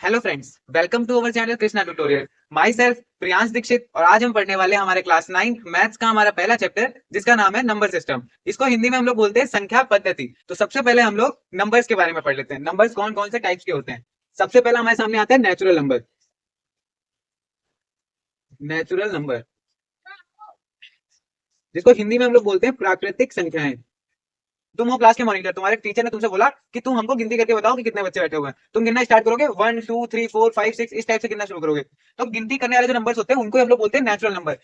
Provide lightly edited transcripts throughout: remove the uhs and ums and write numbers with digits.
Hello friends, welcome to our channel Krishna tutorial. Myself Priyansh Dixit और आज हम पढ़ने वाले हैं हमारे क्लास 9 मैथ्स का हमारा पहला चैप्टर जिसका नाम है नंबर सिस्टम। इसको हिंदी में हम लोग बोलते हैं संख्या पद्धति। तो सबसे पहले हम लोग नंबर्स के बारे में पढ़ लेते हैं। नंबर्स कौन कौन से टाइप्स के होते हैं। सबसे पहला हमारे सामने आता है नेचुरल नंबर। नेचुरल नंबर जिसको हिंदी में हम लोग बोलते हैं प्राकृतिक संख्याएं। तुम हो क्लास के मॉनिटर, तुम्हारे टीचर ने तुमसे बोला कि तुम हमको गिनती करके बताओ कि कितने बच्चे बैठे हुए हैं। तुम गिनना स्टार्ट करोगे 1 2 3 4 5 6 इस टाइप से गिनना शुरू करोगे। तो गिनती करने वाले जो नंबर्स होते हैं उनको हम लोग बोलते हैं नेचुरल नंबर।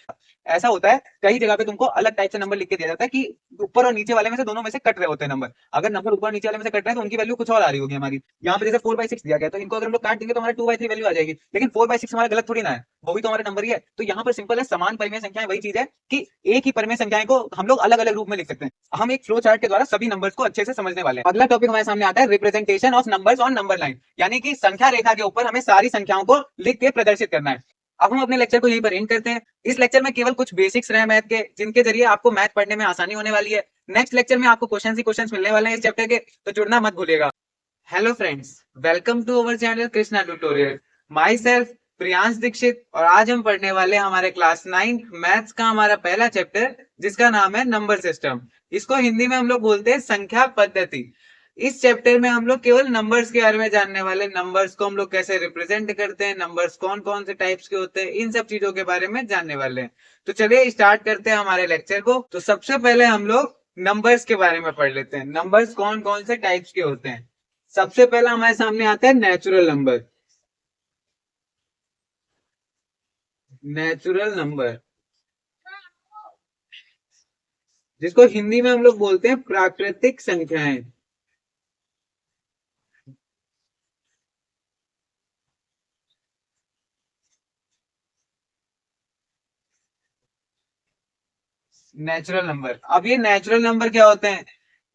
ऐसा होता है कई जगह पे तुमको अलग टाइप से नंबर लिख के दिया जाता है कि ऊपर और नीचे वाले में से दोनों में से कट रहे होते हैं नंबर। अगर नंबर ऊपर नीचे वाले में से कट रहे हैं तो उनकी वैल्यू कुछ और आ रही होगी हमारी। यहाँ पे जैसे 4/6 दिया गया तो इनको अगर हम लोग काट देंगे तो हमारा 2/3 वैल्यू आ जाएगी। लेकिन 4/6 हमारा गलत थोड़ी ना है, वो भी तो हमारा नंबर ही है। तो यहाँ पर सिंपल है, समान परिमेय संख्याएं वही चीज है कि एक ही परिमेय संख्याएं को हम लोग अलग अलग रूप में लिख सकते हैं। हम एक फ्लो चार्ट के द्वारा सभी नंबर्स को अच्छे से समझने वाले हैं। अगला टॉपिक हमारे सामने आता है representation of numbers on number line, यानी कि संख्या रेखा के ऊपर हमें सारी संख्याओं को लिख के प्रदर्शित करना है। अब हम अपने लेक्चर को यहीं पर एंड करते हैं। इस लेक्चर में केवल कुछ बेसिक्स रहे मैथ के, जिनके जरिए आपको मैथ पढ़ने में आसानी होने वाली है। नेक्स्ट लेक्चर में आपको क्वेश्चन ही क्वेश्चन मिलने वाले हैं इस चैप्टर के, तो जुड़ना मत भूलिएगा। Hello friends, welcome to our channel Krishna tutorial. Myself Priyansh Dixit और आज हम पढ़ने वाले हैं हमारे क्लास 9 मैथ्स का हमारा पहला चैप्टर जिसका नाम है नंबर सिस्टम। इसको हिंदी में हम लोग बोलते हैं संख्या पद्धति। इस चैप्टर में हम लोग केवल नंबर्स के बारे में जानने वाले, नंबर्स को हम लोग कैसे रिप्रेजेंट करते हैं, नंबर्स कौन कौन से टाइप्स के होते हैं, इन सब चीजों के बारे में जानने वाले हैं। तो चलिए स्टार्ट करते हैं हमारे लेक्चर को। तो सबसे पहले हम लोग नंबर्स के बारे में पढ़ लेते हैं। नंबर्स कौन कौन से टाइप्स के होते हैं। सबसे पहला हमारे सामने आता है नेचुरल नंबर। नेचुरल नंबर जिसको हिंदी में हम लोग बोलते हैं प्राकृतिक संख्याएं। Natural number. अब ये नेचुरल नंबर क्या होते हैं,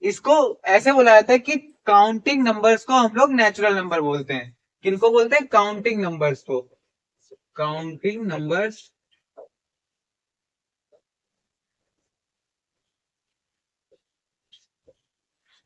इसको ऐसे बोला जाता है कि काउंटिंग नंबर्स को हम लोग नेचुरल नंबर बोलते हैं। किनको बोलते हैं? काउंटिंग नंबर्स को। काउंटिंग नंबर्स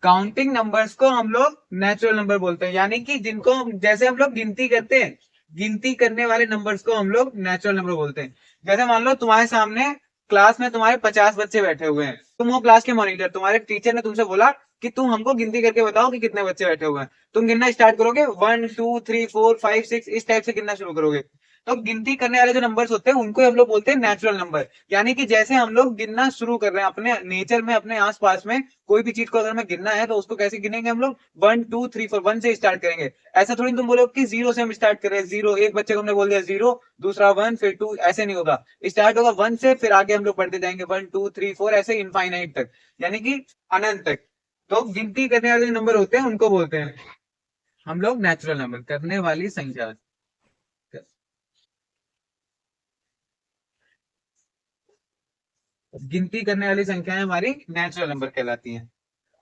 काउंटिंग नंबर्स को हम लोग नेचुरल नंबर बोलते हैं, यानी कि जिनको जैसे हम लोग गिनती करते हैं, गिनती करने वाले नंबर्स को हम लोग नेचुरल नंबर बोलते हैं। जैसे मान लो तुम्हारे सामने क्लास में तुम्हारे 50 बच्चे बैठे हुए हैं, तुम हो क्लास के मॉनिटर, तुम्हारे टीचर ने तुमसे बोला कि तुम हमको गिनती करके बताओ कि कितने बच्चे बैठे हुए हैं। तुम गिनना स्टार्ट करोगे 1 2 3 4 5 6 इस टाइप से गिनना शुरू करोगे। तो गिनती करने वाले जो नंबर्स होते हैं उनको हम लोग बोलते हैं नेचुरल नंबर। यानी कि जैसे हम लोग गिनना शुरू कर रहे हैं अपने नेचर में, अपने आसपास में कोई भी चीज को अगर हमें गिनना है तो उसको कैसे गिनेंगे हम लोग? 1 2 3 4 1 से स्टार्ट करेंगे। ऐसा थोड़ी तुम बोलोगे कि जीरो से हम स्टार्ट करें। जीरो, एक बच्चे को हमने बोल दिया जीरो, दूसरा 1 फिर 2, ऐसे नहीं होगा। स्टार्ट होगा 1 से, फिर आगे हम लोग बढ़ते जाएंगे 1 2 3 4 ऐसे इनफाइनाइट तक, यानी कि अनंत तक। तो गिनती करने वाले नंबर होते हैं उनको बोलते हैं हम लोग नेचुरल नंबर, करने वाली संख्या। गिनती करने वाली संख्याएं हमारी नेचुरल नंबर कहलाती हैं।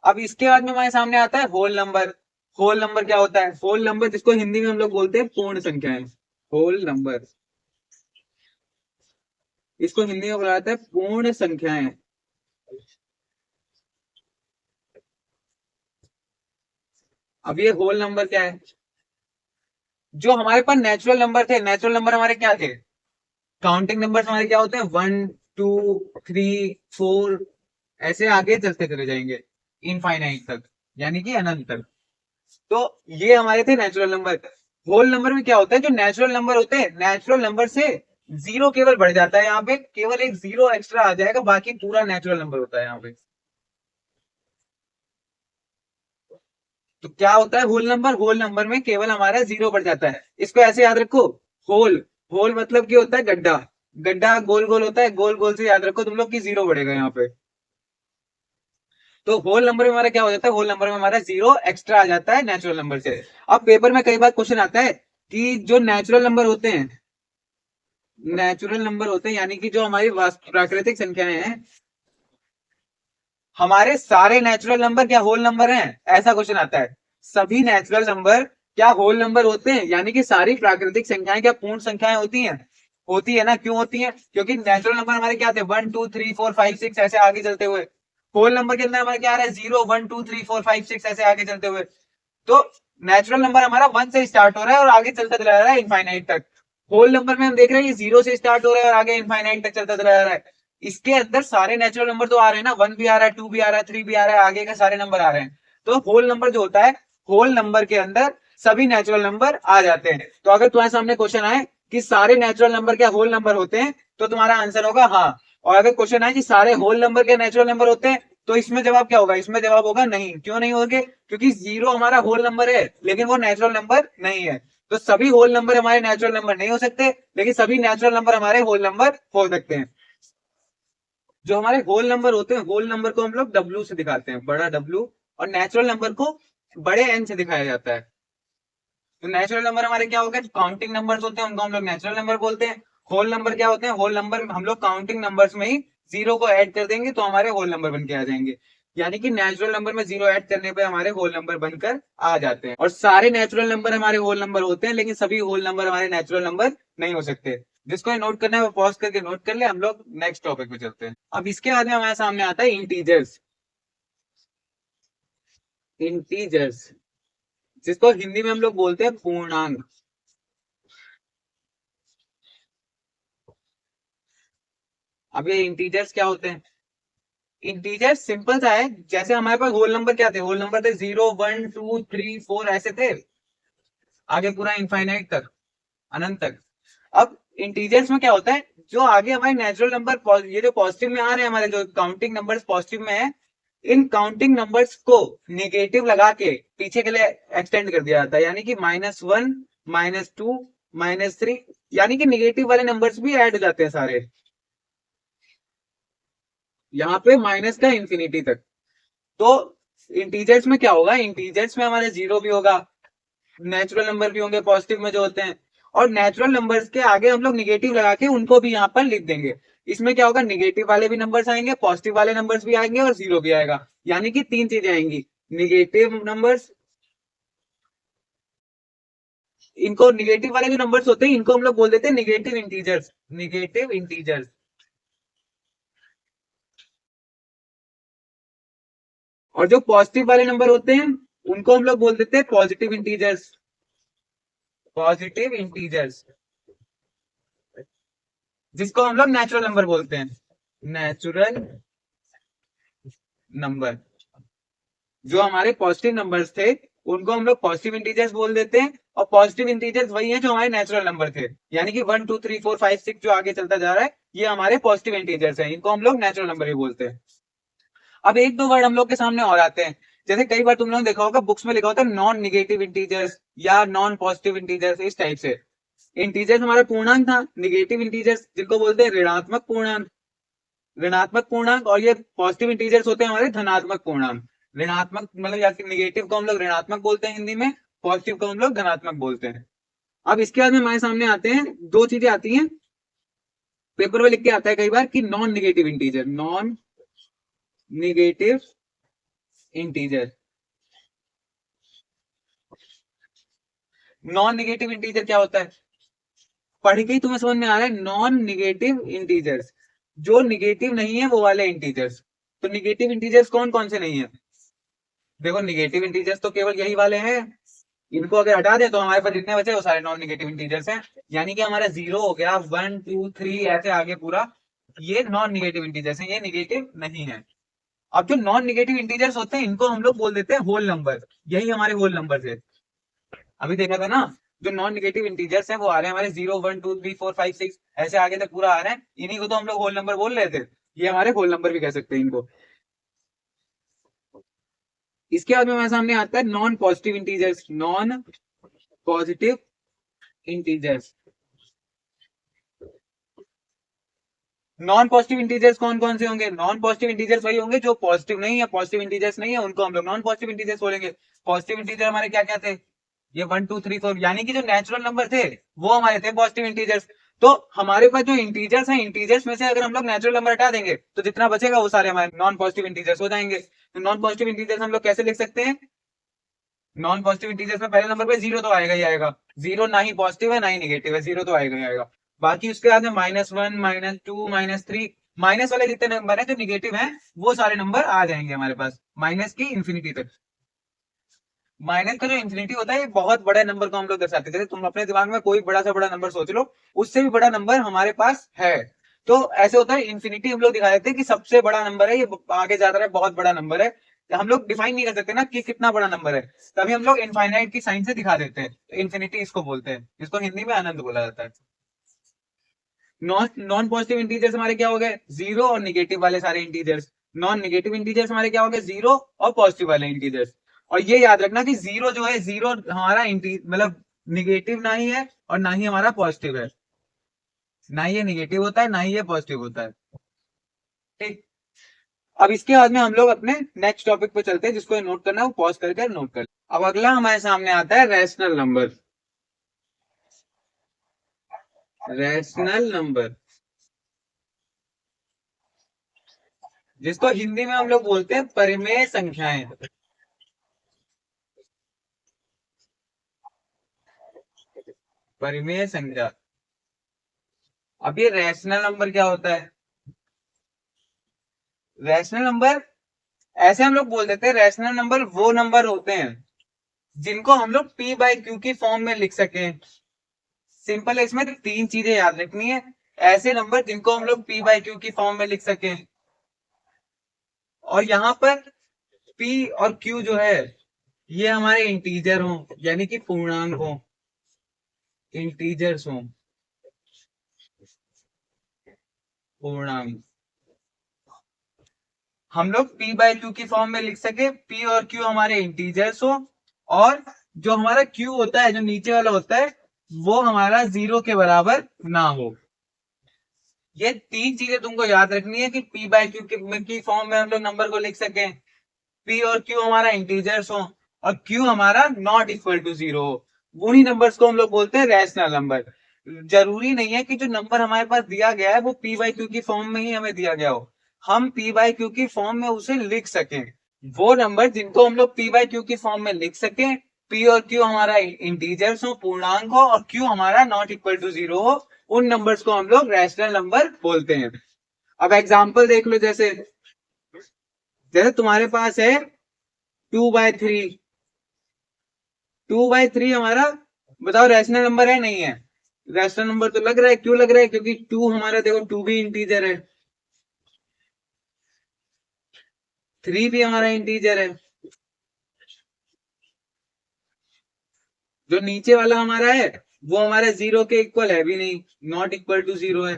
अब इसके बाद में हमारे सामने आता है होल नंबर। होल नंबर क्या होता है? होल नंबर जिसको हिंदी में हम लोग बोलते हैं पूर्ण संख्याएं। होल नंबर इसको हिंदी में बोला जाता है पूर्ण संख्याएं। अब ये होल नंबर क्या है? जो हमारे पास नेचुरल नंबर थे, नेचुरल नंबर हमारे क्या थे? काउंटिंग नंबर हमारे क्या होते हैं? 1 2 3 4 ऐसे आगे चलते चले जाएंगे इनफाइनाइट तक, यानी कि अनंत तक। तो ये हमारे थे नेचुरल नंबर। होल नंबर में क्या होता है? जो नेचुरल नंबर होते हैं, नेचुरल नंबर से जीरो केवल बढ़ जाता है, यहाँ पे केवल एक जीरो एक्स्ट्रा आ जाएगा, बाकी पूरा नेचुरल नंबर होता है यहाँ पे। तो क्या होता है होल नंबर? होल नंबर में केवल हमारा जीरो बढ़ जाता है। इसको ऐसे याद रखो, होल, होल मतलब क्या होता है? गड्ढा। गड्ढा गोल गोल होता है, गोल गोल से याद रखो तुम लोग की जीरो बढ़ेगा यहाँ पे। तो होल नंबर में हमारा क्या हो जाता है? होल नंबर में हमारा जीरो एक्स्ट्रा आ जाता है नेचुरल नंबर से। अब पेपर में कई बार क्वेश्चन आता है कि जो नेचुरल नंबर होते हैं, नेचुरल नंबर होते हैं यानी कि जो हमारी प्राकृतिक संख्याएं हैं, हमारे सारे नेचुरल नंबर क्या होल नंबर हैं? ऐसा क्वेश्चन आता है। सभी नेचुरल नंबर क्या होल नंबर होते हैं? यानी कि सारी प्राकृतिक संख्याएं क्या पूर्ण संख्याएं होती हैं? होती है ना। क्यों होती है? क्योंकि नेचुरल नंबर हमारे क्या थे? 1 2 3 4 5 6 ऐसे आगे चलते हुए। होल नंबर के अंदर हमारे क्या आ रहा है? 0 1 2 3 4 5 6 ऐसे आगे चलते हुए। तो नेचुरल नंबर हमारा 1 से स्टार्ट हो रहा है और आगे चलता चला जा रहा है इनफाइनाइट तक। होल नंबर में हम देख रहे हैं ये 0 से स्टार्ट हो रहा है और आगे इनफाइनाइट तक चलता चला जा रहा है। इसके अंदर सारे नेचुरल नंबर तो आ रहे हैं ना, 1 भी आ रहा है, 2 भी आ रहा है, 3 भी आ रहा है, आगे के सारे नंबर आ रहे हैं। तो होल नंबर जो होता है, होल नंबर के अंदर सभी नेचुरल नंबर आ जाते हैं। तो अगर तुम्हारे सामने क्वेश्चन आए कि सारे नेचुरल नंबर क्या होल नंबर होते हैं, तो तुम्हारा आंसर होगा हाँ। और अगर क्वेश्चन आए कि सारे होल नंबर के नेचुरल नंबर होते हैं, तो इसमें जवाब क्या होगा? इसमें जवाब होगा नहीं। क्यों नहीं होगा? क्योंकि 0 हमारा होल नंबर है लेकिन वो नेचुरल नंबर नहीं है। तो सभी होल नंबर हमारे नेचुरल नंबर नहीं हो सकते, लेकिन सभी नेचुरल नंबर हमारे होल नंबर हो सकते हैं। जो हमारे होल नंबर होते हैं, होल नंबर को हम लोग डब्ल्यू से दिखाते हैं, बड़ा डब्ल्यू। और नेचुरल नंबर को बड़े एन से दिखाया जाता है। तो नेचुरल नंबर हमारे क्या हो गए? काउंटिंग नंबर्स होते हैं, उनको हम लोग नेचुरल नंबर बोलते हैं। होल नंबर क्या होते हैं? होल नंबर हम लोग काउंटिंग नंबर्स में ही 0 को ऐड कर देंगे तो हमारे होल नंबर बन के आ जाएंगे। यानी कि नेचुरल नंबर में 0 ऐड करने पे हमारे होल नंबर बनकर आ जाते हैं। और सारे नेचुरल नंबर हमारे होल नंबर होते हैं, लेकिन सभी होल नंबर हमारे नेचुरल नंबर नहीं हो सकते। जिसको नोट करना है वो पॉज करके नोट कर ले। हम लोग नेक्स्ट टॉपिक पे चलते हैं। अब इसके बाद में हमारे सामने आता है इंटीजर्स। इंटीजर्स जिसको हिंदी में हम लोग बोलते हैं पूर्णांक। अब ये इंटीजर्स क्या होते हैं? इंटीजर सिंपल सा है। जैसे हमारे पास होल नंबर क्या थे? होल नंबर थे 0 1 2 3 4 ऐसे थे, आगे पूरा इनफाइनाइट तक, अनंत तक। अब इंटीजर्स में क्या होता है? जो आगे हमारे नेचुरल नंबर, ये जो पॉजिटिव में आ रहे हैं, हमारे जो काउंटिंग नंबर्स पॉजिटिव में है, इन काउंटिंग नंबर्स को निगेटिव लगा के पीछे के लिए एक्सटेंड कर दिया जाता है। यानी कि -1 -2 -3, यानी कि निगेटिव वाले नंबर्स भी ऐड हो जाते हैं सारे, यहाँ पे माइनस का इंफिनिटी तक। तो इंटीजर्स में क्या होगा? इंटीजर्स में हमारे 0 भी होगा, नेचुरल नंबर भी होंगे पॉजिटिव में जो होते हैं, और नेचुरल नंबर्स के आगे हम लोग निगेटिव लगा के उनको भी यहाँ पर लिख देंगे। इसमें क्या होगा? निगेटिव वाले भी नंबर्स आएंगे, पॉजिटिव वाले नंबर्स भी आएंगे और 0 भी आएगा। यानी कि 3 चीजें आएंगी, निगेटिव नंबर्स। इनको निगेटिव वाले जो नंबर्स होते हैं इनको हम लोग बोल देते हैं निगेटिव इंटीजर्स। Negative integers. और जो पॉजिटिव वाले नंबर होते हैं उनको हम लोग बोल देते हैं पॉजिटिव इंटीजर्स। पॉजिटिव इंटीजर्स जिसको हम लोग नेचुरल नंबर बोलते हैं। Natural number. जो हमारे पॉजिटिव नंबर्स थे उनको हम लोग पॉजिटिव इंटीजर्स बोल देते हैं, और पॉजिटिव इंटीजर्स वही है जो हमारे नेचुरल नंबर थे। यानी कि 1 2 3 4 5 6 जो आगे चलता जा रहा है, ये हमारे पॉजिटिव इंटीजर्स हैं, इनको हम लोग नेचुरल नंबर ही बोलते हैं। अब एक दो वर्ड हम लोग के सामने और आते हैं। जैसे कई बार तुम लोगों ने देखा होगा बुक्स में लिखा होता है नॉन निगेटिव इंटीजर्स या नॉन पॉजिटिव इंटीजर्स, इस टाइप से। इंटीजर्स हमारा पूर्णांक था, निगेटिव इंटीजर्स जिनको बोलते हैं ऋणात्मक पूर्णांक। ऋणात्मक पूर्णांक। और ये पॉजिटिव इंटीजर्स होते हैं हमारे धनात्मक पूर्णांक। ऋणात्मक मतलब या निगेटिव को हम लोग ऋणात्मक बोलते हैं हिंदी में, पॉजिटिव को हम लोग धनात्मक बोलते हैं। अब इसके बाद में हमारे सामने आते हैं दो चीजें आती हैं, पेपर में लिख के आता है कई बार कि non negative integer. Non negative integer. Non negative integer क्या होता है? पढ़ के ही तुम्हें समझ में आ रहा है। नॉन निगेटिव इंटीजर्स, जो निगेटिव नहीं है वो वाले इंटीजर्स। तो निगेटिव इंटीजर्स कौन कौन से नहीं है? देखो निगेटिव इंटीजर्स तो केवल यही वाले हैं। इनको अगर हटा दे तो हमारे पास जितने बचे वो सारे नॉन निगेटिव इंटीजर्स हैं। यानी कि हमारा 0 हो गया, 1 2 3 ऐसे आगे पूरा, ये नॉन निगेटिव इंटीजर्स हैं, ये निगेटिव नहीं है। अब जो नॉन निगेटिव इंटीजर्स होते हैं इनको हम लोग बोल देते हैं होल नंबर। यही हमारे होल नंबर थे। अभी देखा था ना, जो नॉन निगेटिव इंटीजर्स हैं वो आ रहे हैं हमारे 0 1 2 3 4 5 6 ऐसे आगे तक पूरा आ रहे हैं। इन्हीं को तो हम लोग होल नंबर बोल रहे थे। ये हमारे होल नंबर भी कह सकते हैं इनको। इसके बाद में हमारे सामने आता है non positive integers. Non positive integers. Non positive integers कौन कौन से होंगे? नॉन पॉजिटिव इंटीजर्स वही होंगे जो पॉजिटिव नहीं है, पॉजिटिव इंटीजर्स नहीं है, उनको हम लोग नॉन पॉजिटिव इंटीजर्स बोलेंगे। पॉजिटिव इंटीजर हमारे क्या क्या थे? ये 1 2 3 4, यानी कि जो नेचुरल नंबर थे वो हमारे थे पॉजिटिव इंटीजर्स। तो हमारे पास जो इंटीजर्स हैं, इंटीजर्स में से अगर हम लोग नेचुरल नंबर हटा देंगे तो जितना बचेगा वो सारे हमारे नॉन पॉजिटिव इंटीजर्स हो जाएंगे। तो नॉन पॉजिटिव इंटीजर्स हम लोग कैसे लिख सकते हैं? नॉन पॉजिटिव इंटीजर्स में पहले नंबर पे 0 तो आएगा ही आएगा। 0 ना ही पॉजिटिव है ना ही निगेटिव है, 0 तो आएगा ही आएगा। बाकी उसके बाद में -1 -2 -3, माइनस वाले जितने नंबर है जो निगेटिव हैं वो सारे नंबर आ जाएंगे हमारे पास माइनस की इंफिनिटी तक। माइनस का जो इंफिनिटी होता है ये बहुत बड़े नंबर को हम लोग दर्शाते हैं। जैसे तुम अपने दिमाग में कोई बड़ा सा बड़ा नंबर सोच लो, उससे भी बड़ा नंबर हमारे पास है। तो ऐसे होता है, इंफिनिटी हम लोग दिखा देते हैं कि सबसे बड़ा नंबर है, ये आगे जाता है, बहुत बड़ा नंबर है। हम लोग डिफाइन नहीं कर सकते ना कि कितना बड़ा नंबर है, तभी हम लोग इनफाइनाइट की साइन से दिखा देते हैं। तो इन्फिनिटी इसको बोलते हैं, इसको हिंदी में अनंत बोला जाता है। नॉन नॉन पॉजिटिव इंटीजर्स हमारे क्या हो गए, जीरो और निगेटिव वाले सारे इंटीजर्स। नॉन निगेटिव इंटीजर्स हमारे क्या हो गए, जीरो और पॉजिटिव वाले इंटीजर्स। और ये याद रखना कि जीरो जो है, जीरो हमारा मतलब निगेटिव ना ही है और ना ही हमारा पॉजिटिव है। ना ही ये निगेटिव होता है, ना ही ये पॉजिटिव होता है। ठीक। अब इसके बाद में हम लोग अपने नेक्स्ट टॉपिक पे चलते हैं, जिसको नोट करना है वो पॉज करके नोट कर। अब अगला हमारे सामने आता है रैशनल नंबर। रैशनल नंबर, जिसको हिंदी में हम लोग बोलते हैं परिमेय संख्याएं। परिमेय संख्या। अब ये रैशनल नंबर क्या होता है? रैशनल नंबर, ऐसे हम लोग बोल देते हैं, रैशनल नंबर वो नंबर होते हैं जिनको हम लोग पी बाई क्यू की फॉर्म में लिख सकें। सिंपल है, इसमें तीन चीजें याद रखनी है। ऐसे नंबर जिनको हम लोग पी बाई क्यू की फॉर्म में लिख सकें, और यहाँ पर पी और क्यू जो है ये हमारे इंटीजर हो, यानी कि पूर्णांक हो, इंटीजर्स हो, पूर्णांक। हम लोग पी बाई क्यू की फॉर्म में लिख सके, पी और क्यू हमारे इंटीजर्स हो, और जो हमारा क्यू होता है, जो नीचे वाला होता है, वो हमारा जीरो के बराबर ना हो। ये तीन चीजें तुमको याद रखनी है कि पी बाई क्यू की फॉर्म में हम लोग नंबर को लिख सकें, पी और क्यू हमारा इंटीजर्स हो, और क्यू हमारा नॉट इक्वल टू जीरो हो। उन्हीं नंबर्स को हम लोग बोलते हैं रैशनल नंबर। जरूरी नहीं है कि जो नंबर हमारे पास दिया गया है वो पी बाई क्यू की फॉर्म में ही हमें दिया गया हो, हम पी बाई क्यू की फॉर्म में उसे लिख सकें। वो नंबर जिनको हम लोग पी बाई क्यू की फॉर्म में लिख सकें, पी और क्यू हमारा इंटीजर्स हो, पूर्णांक हो, और क्यू हमारा नॉट इक्वल टू जीरो हो, उन नंबर्स को हम लोग रैशनल नंबर बोलते हैं। अब एग्जाम्पल देख लो, जैसे जैसे तुम्हारे पास है 2/3। 2/3 हमारा, बताओ रैशनल नंबर है नहीं है? रैशनल नंबर तो लग रहा है, क्यों लग रहा है? क्योंकि टू हमारा, देखो टू भी इंटीजर है, थ्री भी हमारा इंटीजर है। जो नीचे वाला हमारा है वो हमारे जीरो के इक्वल है भी नहीं, नॉट इक्वल टू जीरो है।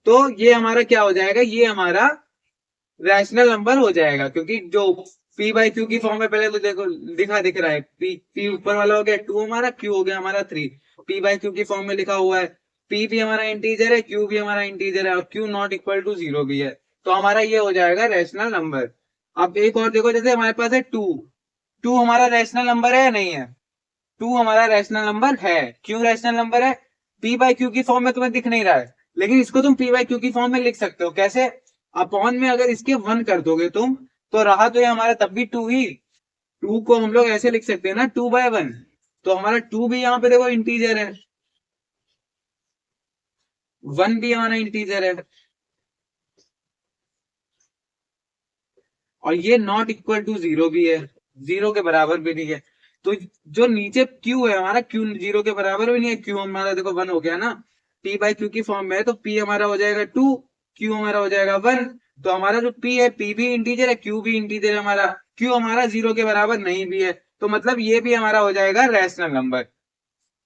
तो ये हमारा क्या हो जाएगा, ये हमारा रैशनल नंबर हो जाएगा, क्योंकि जो पी बाई क्यू की फॉर्म में पहले तो देखो दिख रहा है, पी ऊपर वाला हो गया टू हमारा, क्यू हो गया हमारा थ्री। पी बाई क्यू की फॉर्म में लिखा हुआ है, पी भी हमारा इंटीजर है, क्यू भी हमारा इंटीजर है, और Q not equal to zero भी है। तो हमारा ये हो जाएगा रैशनल नंबर। अब एक और देखो, जैसे हमारे पास है टू। टू हमारा रैशनल नंबर है या नहीं है? टू हमारा रैशनल नंबर है। क्यों रैशनल नंबर है? पी बाई क्यू की फॉर्म में तुम्हें दिख नहीं रहा है, लेकिन इसको तुम पी बाई क्यू की फॉर्म में लिख सकते हो। कैसे? अपॉन में अगर इसके वन कर दोगे तुम, तो रहा तो ये हमारा तब भी टू ही। टू को हम लोग ऐसे लिख सकते हैं ना, 2/1। तो हमारा टू भी यहाँ पे देखो इंटीजर है, वन भी हमारा इंटीजर है, और ये नॉट इक्वल टू जीरो भी है, जीरो के बराबर भी नहीं है। तो जो नीचे क्यू है हमारा, क्यू जीरो के बराबर भी नहीं है, क्यू हमारा देखो वन हो गया ना, पी बाई क्यू की फॉर्म में है, तो पी हमारा हो जाएगा टू, क्यू हमारा हो जाएगा वन। तो हमारा जो पी है, पी भी इंटीजर है, क्यू भी इंटीजर है हमारा, क्यू हमारा जीरो के बराबर नहीं भी है, तो मतलब ये भी हमारा हो जाएगा रैशनल नंबर।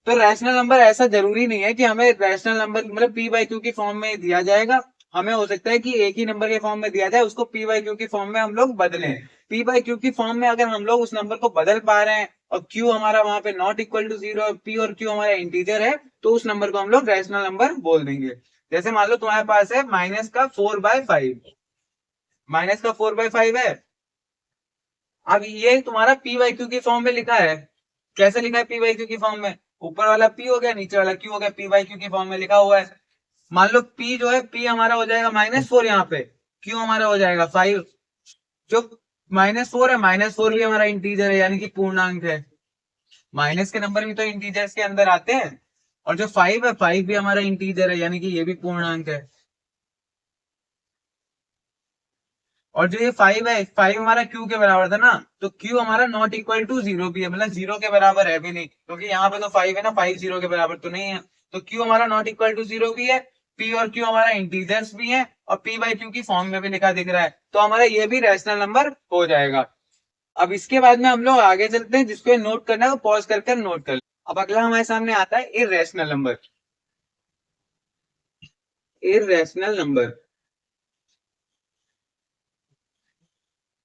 तो रैशनल नंबर ऐसा जरूरी नहीं है कि हमें रैशनल नंबर मतलब पी बाई क्यू की फॉर्म में दिया जाएगा। हमें हो सकता है कि एक ही नंबर के फॉर्म में दिया जाए, उसको पी बाई क्यू की फॉर्म में हम लोग बदलें। पी बाई क्यू की फॉर्म में अगर हम लोग उस नंबर को बदल पा रहे हैं, और क्यू हमारा वहां पे not equal to zero, P और क्यू हमारा इंटीजर है, तो उस नंबर को हम लोग रैशनल नंबर बोल देंगे। जैसे मान लो तुम्हारे पास है -4/5। -4/5 है। अब ये तुम्हारा पी बाई क्यू की फॉर्म में लिखा है। कैसे लिखा है पी बाई क्यू की फॉर्म में? ऊपर वाला पी हो गया, नीचे वाला क्यू हो गया, पी बाई क्यू की फॉर्म में लिखा हुआ है। मान लो पी जो है, पी हमारा हो जाएगा -4 यहाँ पे, क्यू हमारा हो जाएगा 5। जो -4 है, -4 भी हमारा इंटीजर है, यानी कि पूर्णांक है। माइनस के नंबर भी तो इंटीजर्स के अंदर आते हैं, और जो 5 है, 5 भी हमारा इंटीजर है, यानी कि ये भी पूर्णांक है। और जो ये 5 है, 5 हमारा क्यू के बराबर था ना, तो क्यू हमारा नॉट इक्वल टू जीरो भी है, मतलब जीरो के बराबर है भी नहीं, क्योंकि यहाँ पे तो 5 है ना, 5 जीरो के बराबर तो नहीं है। तो क्यू हमारा नॉट इक्वल टू जीरो भी है, पी और क्यू हमारा इंटीजर्स भी है, और पी बाई क्यू की फॉर्म में भी लिखा दिख रहा है, तो हमारा ये भी रैशनल नंबर हो जाएगा। अब इसके बाद में हम लोग आगे चलते हैं, जिसको नोट करना है वो पॉज कर नोट कर ले। अब अगला हमारे सामने आता है इर्रेशनल नंबर। इर्रेशनल नंबर,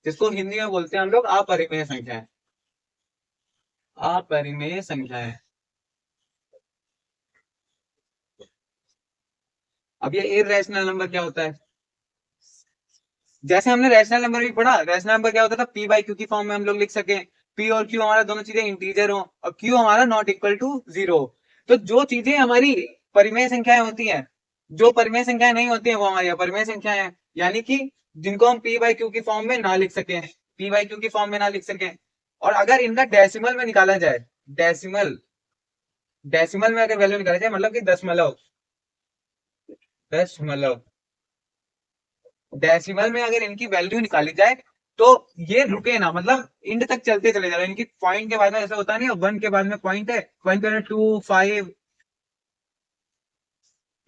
जिसको हिंदी में बोलते हैं हम लोग अपरिमेय संख्याएं। अपरिमेय संख्याएं। अब ये इर्रेशनल नंबर क्या होता है? जैसे हमने रैशनल नंबर भी पढ़ा, रैशनल नंबर क्या होता था, पी बाई क्यू की फॉर्म में हम लोग लिख सके, पी और क्यू हमारा दोनों चीजें इंटीजर हो और क्यू हमारा नॉट इक्वल टू जीरो। तो जो चीजें हमारी परिमेय संख्याएं होती हैं, जो परिमेय संख्याएं नहीं होती हैं वो हमारी अपरिमेय संख्याएं हैं, यानी कि जिनको हम पी बाई क्यू की फॉर्म में ना लिख सके, पी बाई क्यू की फॉर्म में ना लिख सके। और अगर इनका डेसिमल में निकाला जाए, डेसिमल, डेसिमल में अगर वैल्यू निकाला जाए, मतलब कि दशमलव, दशमलव, डेसिमल में अगर इनकी वैल्यू निकाली जाए, तो ये रुके ना, मतलब इंड तक चलते चले जा रहे हैं। इनकी पॉइंट के बाद में ऐसा होता नहीं है, वन के बाद में पॉइंट है, पॉइंट पे 2 5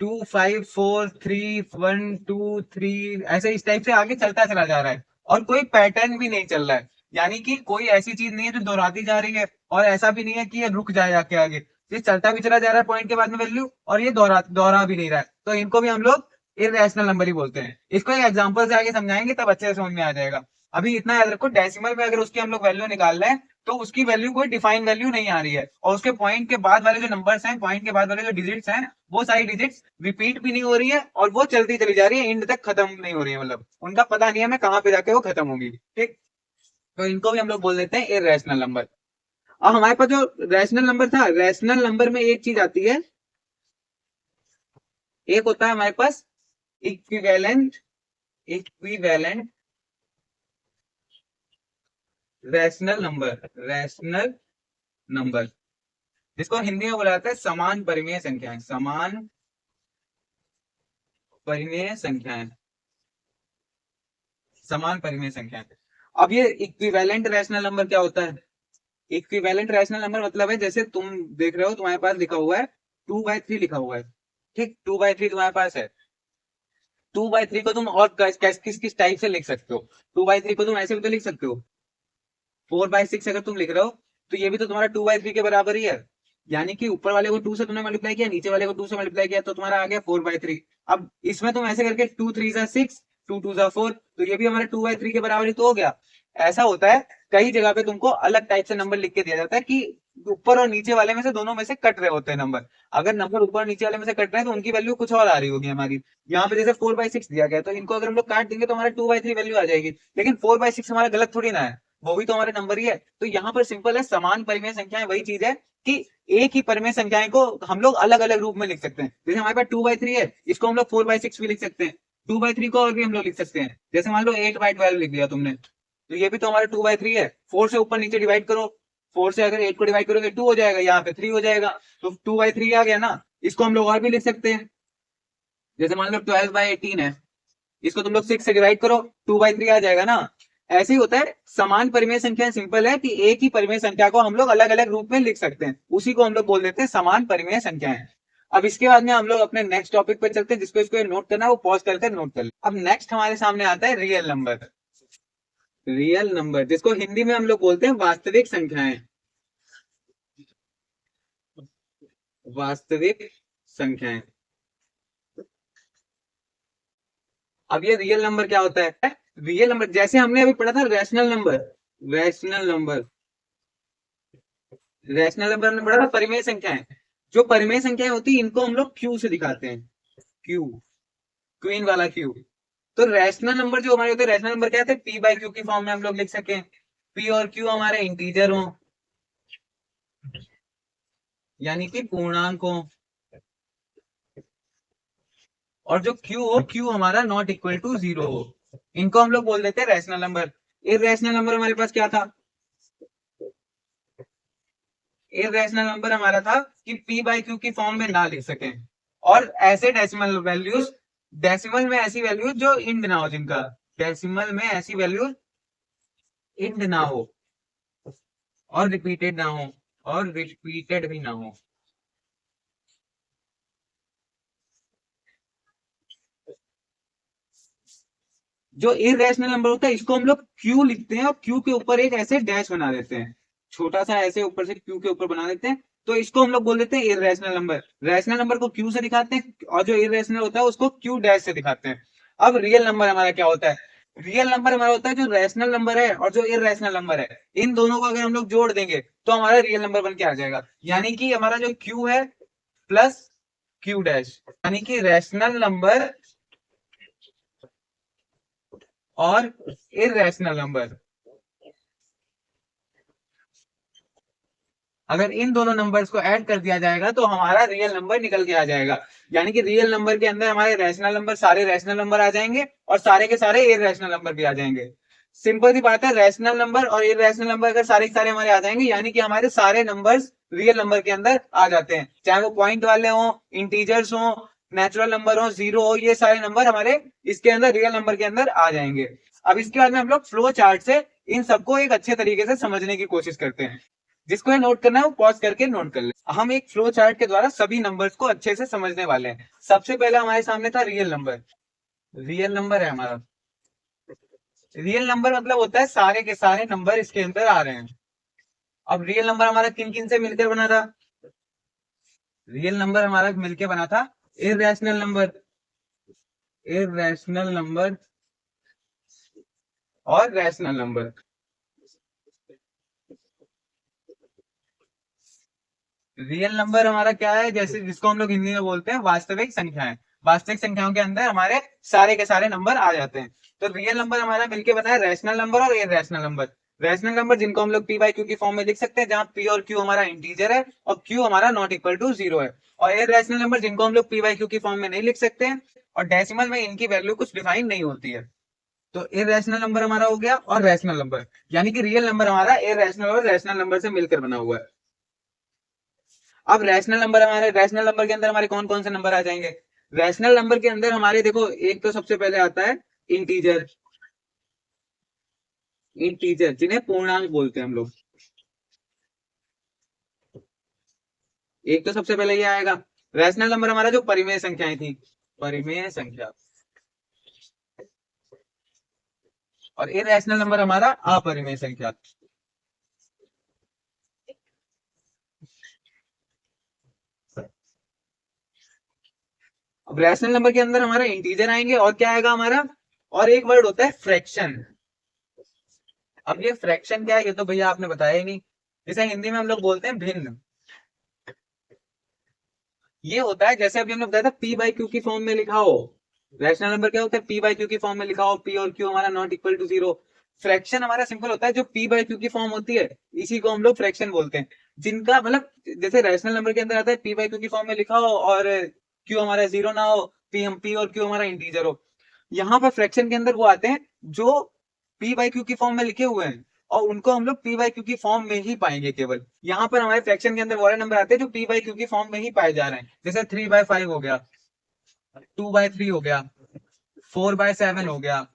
2 5 4 3 1 2 3, ऐसे इस टाइप से आगे चलता चला जा रहा है, और कोई पैटर्न भी नहीं चल रहा है, यानी कि कोई ऐसी चीज नहीं है जो दोहराती जा रही है, और ऐसा भी नहीं है कि ये रुक जाए आके आगे। ये चलता भी चला जा रहा है पॉइंट के बाद में वैल्यू, और ये दोहरा भी नहीं रहा है, तो इनको भी हम लोग इररेशनल नंबर ही बोलते हैं। इसको एक एग्जांपल से आगे समझाएंगे, तब अच्छे से समझ में आ जाएगा। अभी इतना याद रखो, डेसिमल में अगर उसकी हम लोग वैल्यू निकाल रहे हैं, तो उसकी वैल्यू कोई डिफाइन वैल्यू नहीं आ रही है, और उसके पॉइंट के बाद वाले जो नंबर्स हैं, पॉइंट के बाद वाले जो डिजिट्स हैं, वो सारी डिजिट्स रिपीट भी नहीं हो रही है, और वो चलती चली जा रही है, एंड तक खत्म नहीं हो रही है, मतलब उनका पता नहीं है मैं कहाँ पे जाके वो खत्म होगी। ठीक, तो इनको भी हम लोग बोल देते हैं इररेशनल नंबर। अब हमारे पास जो रैशनल नंबर था, रैशनल नंबर में एक चीज आती है, एक होता है हमारे पास equivalent, equivalent rational number, rational number, जिसको हिंदी में बोला जाता है समान परिमेय संख्याएं, समान परिमेय संख्याएं, समान परिमेय संख्याएं। अब ये इक्विवेलेंट रैशनल नंबर क्या होता है? इक्विवेलेंट रैशनल नंबर मतलब है, जैसे तुम देख रहे हो तुम्हारे पास लिखा हुआ है 2/3 लिखा हुआ है, ठीक, 2/3 तुम्हारे पास है। 2/3 को तुम और किस किस टाइप से लिख सकते हो? 2/3 को तुम ऐसे भी तो लिख सकते हो, 4/6 अगर तुम लिख रहे हो, तो ये भी तो तुम्हारा 2/3 के बराबर ही है, यानी कि ऊपर वाले को 2 से तुमने मल्टीप्लाई किया, नीचे वाले को 2 से मल्टीप्लाई किया, तो तुम्हारा आ गया 4/3। अब इसमें तुम ऐसे करके 2 3 6, 2 2 4, तो ये भी हमारा 2/3 के बराबर ही तो हो गया। ऐसा होता है, कई जगह पे तुमको अलग टाइप से नंबर लिख के दिया जाता है, कि ऊपर और नीचे वाले में से, दोनों में से कट रहे होते हैं नंबर। अगर नंबर ऊपर और नीचे वाले में से कट रहे हैं, तो उनकी वैल्यू कुछ और आ रही होगी हमारी। यहाँ पे जैसे 4/6 दिया गया, तो इनको अगर हम लोग काट देंगे तो हमारा 2/3 वैल्यू आ जाएगी, लेकिन 4/6 हमारा गलत थोड़ी ना है, वो भी तो हमारे नंबर ही है। तो यहाँ पर सिंपल है, समान परिमेय संख्याएं वही चीज है कि एक ही परिमेय संख्याएं को हम लोग अलग अलग रूप में लिख सकते हैं। जैसे हमारे पास 2/3 है, इसको हम लोग 4/6 भी लिख सकते हैं, 2/3 को और भी हम लोग लिख सकते हैं। जैसे मान लो 8/12 लिख दिया तुमने, तो ये भी तो हमारा 2/3 है। 4 से ऊपर नीचे डिवाइड करो, 4 से अगर 8 को डिवाइड करोगे 2 हो जाएगा, यहाँ पे 3 हो जाएगा, तो 2/3 आ गया ना। इसको हम लोग और भी लिख सकते हैं, जैसे मान लो 12/18 है, इसको तुम लोग 6 से डिवाइड करो, 2/3 आ जाएगा ना। ऐसे ही होता है, समान परिमेय संख्या सिंपल है कि एक ही परिमेय संख्या को हम लोग अलग अलग रूप में लिख सकते हैं, उसी को हम लोग बोल देते हैं समान परिमेय संख्याएं। अब इसके बाद में हम लोग अपने नेक्स्ट टॉपिक पर चलते हैं, जिसको इसको नोट करना है वो पॉज करके नोट कर ले। अब नेक्स्ट हमारे सामने आता है रियल नंबर, रियल नंबर, जिसको हिंदी में हम लोग बोलते हैं वास्तविक संख्याएं, वास्तविक संख्याएं। अब ये रियल नंबर क्या होता है? रियल नंबर जैसे हमने अभी पढ़ा था rational number, rational number, rational number हमने पढ़ा था परिमेय संख्याएं। जो परिमेय संख्याएं होती है, इनको हम लोग क्यू से दिखाते हैं, क्यू, क्वीन वाला क्यू। तो रैशनल नंबर जो हमारे होते हैं, रैशनल नंबर क्या होते हैं, पी बाई क्यू की फॉर्म में हम लोग लिख सके, पी और क्यू हमारे इंटीजर हो, यानी कि पूर्णांक हो, और जो क्यू हो, क्यू हमारा नॉट इक्वल टू जीरो हो, इनको हम लोग बोल देते हैं रैशनल नंबर। इररेशनल नंबर हमारे पास क्या था? इररेशनल नंबर हमारा था कि पी बाई क्यू की फॉर्म में ना लिख सके, और ऐसे डेसिमल वैल्यूज, डेसिमल में ऐसी वैल्यूज जो इंड ना हो जिनका, डेसिमल में ऐसी वैल्यू इंड ना हो और रिपीटेड ना हो और रिपीटेड भी ना हो। जो इरेशनल नंबर होता है इसको हम लोग क्यू लिखते हैं और क्यू के ऊपर एक ऐसे डैश बना देते हैं, छोटा सा ऐसे ऊपर से क्यू के ऊपर बना देते हैं, तो इसको हम लोग बोल देते हैं इरेशनल नंबर। रैशनल नंबर को क्यू से दिखाते हैं और जो इरेशनल होता है उसको क्यू डैश से दिखाते हैं। अब रियल नंबर हमारा क्या होता है? रियल नंबर हमारा होता है जो रैशनल नंबर है और जो इरेशनल नंबर है, इन दोनों को अगर हम लोग जोड़ देंगे तो हमारा रियल नंबर बन के आ जाएगा। यानी कि हमारा जो क्यू है प्लस क्यू डैश, यानी कि रैशनल नंबर और इरेशनल नंबर, अगर इन दोनों नंबर्स को ऐड कर दिया जाएगा तो हमारा रियल नंबर निकल के आ जाएगा। यानी कि रियल नंबर के अंदर हमारे रैशनल नंबर, सारे रैशनल नंबर आ जाएंगे और सारे के सारे इरेशनल नंबर भी आ जाएंगे। सिंपल सी बात है, रैशनल नंबर और इरेशनल नंबर अगर सारे के सारे हमारे आ जाएंगे यानी कि हमारे सारे नंबर्स रियल नंबर के अंदर आ जाते हैं, चाहे वो पॉइंट वाले हो, इंटीजर्स हो, नेचुरल नंबर हो, जीरो हो, ये सारे नंबर हमारे इसके अंदर रियल नंबर के अंदर आ जाएंगे। अब इसके बाद में हम लोग फ्लो चार्ट से इन सबको एक अच्छे तरीके से समझने की कोशिश करते हैं। जिसको ये नोट करना है वो पॉज करके नोट कर ले। हम एक फ्लो चार्ट के द्वारा सभी नंबर्स को अच्छे से समझने वाले हैं। सबसे पहले हमारे सामने था रियल नंबर। रियल नंबर है हमारा। रियल नंबर मतलब होता है सारे के सारे नंबर इसके अंदर आ रहे हैं। अब रियल नंबर हमारा किन किन से मिलकर बना था? रियल नंबर हमारा मिलकर बना था इरेशनल नंबर, इरेशनल नंबर और रैशनल नंबर। रियल नंबर हमारा क्या है? जैसे जिसको हम लोग हिंदी में बोलते हैं वास्तविक संख्याएं। वास्तविक संख्याओं के अंदर हमारे सारे के सारे नंबर आ जाते हैं। तो रियल नंबर हमारा मिलके बना है रैशनल नंबर और इरेशनल नंबर। रैशनल नंबर जिनको हम लोग पी बाई क्यू की फॉर्म में लिख सकते हैं, जहां पी और क्यू हमारा इंटीजर है और क्यू हमारा नॉट इक्वल टू जीरो है। और इरेशनल नंबर जिनको हम लोग पी बाई क्यू की फॉर्म में नहीं लिख सकते हैं और डेसिमल में इनकी वैल्यू कुछ डिफाइन नहीं होती है। तो इरेशनल नंबर हमारा हो गया और रैशनल नंबर, यानी कि रियल नंबर हमारा इरेशनल और रैशनल नंबर से मिलकर बना हुआ है। अब रैशनल नंबर, हमारे रैशनल नंबर के अंदर हमारे कौन कौन से नंबर आ जाएंगे? रैशनल नंबर के अंदर हमारे देखो, एक तो सबसे पहले आता है इंटीजर। इंटीजर जिन्हें पूर्णांक बोलते हैं हम लोग। एक तो सबसे पहले ये आएगा। रैशनल नंबर हमारा जो परिमेय संख्याएं थी, परिमेय संख्या। और इरेशनल नंबर हमारा अपरिमेय संख्या। अब रैशनल नंबर के अंदर हमारा इंटीजर आएंगे और क्या आएगा हमारा, और एक वर्ड होता है फ्रैक्शन। अब ये फ्रैक्शन क्या है ये तो भैया आपने बताया ही नहीं। जैसे हिंदी में हम लोग बोलते हैं भिन्न। ये होता है जैसे अभी हमने बताया था पी बाई क्यू की फॉर्म में लिखा हो। रैशनल नंबर क्या होता है? पी बाई क्यू की फॉर्म में लिखा हो, पी और क्यू हमारा not equal to zero. Fraction हमारा सिंपल होता है जो पी बाई क्यू की फॉर्म होती है, इसी को हम लोग फ्रैक्शन बोलते हैं। जिनका मतलब, जैसे रैशनल नंबर के अंदर आता है पी बाई क्यू की फॉर्म में लिखा हो और क्यू हमारा जीरो ना हो, पी और क्यू हमारा इंटीजर हो। यहाँ पर फ्रैक्शन के अंदर वो आते हैं जो पी बाई क्यू की फॉर्म में लिखे हुए हैं और उनको हम लोग पी बाई क्यू की फॉर्म में ही पाएंगे केवल। यहाँ पर हमारे फ्रैक्शन के अंदर वो वाले नंबर आते हैं जो पी बाई क्यू की फॉर्म में ही पाए जा रहे हैं। जैसे 3/5 हो गया, 2/3 हो गया, 4/7 हो गया,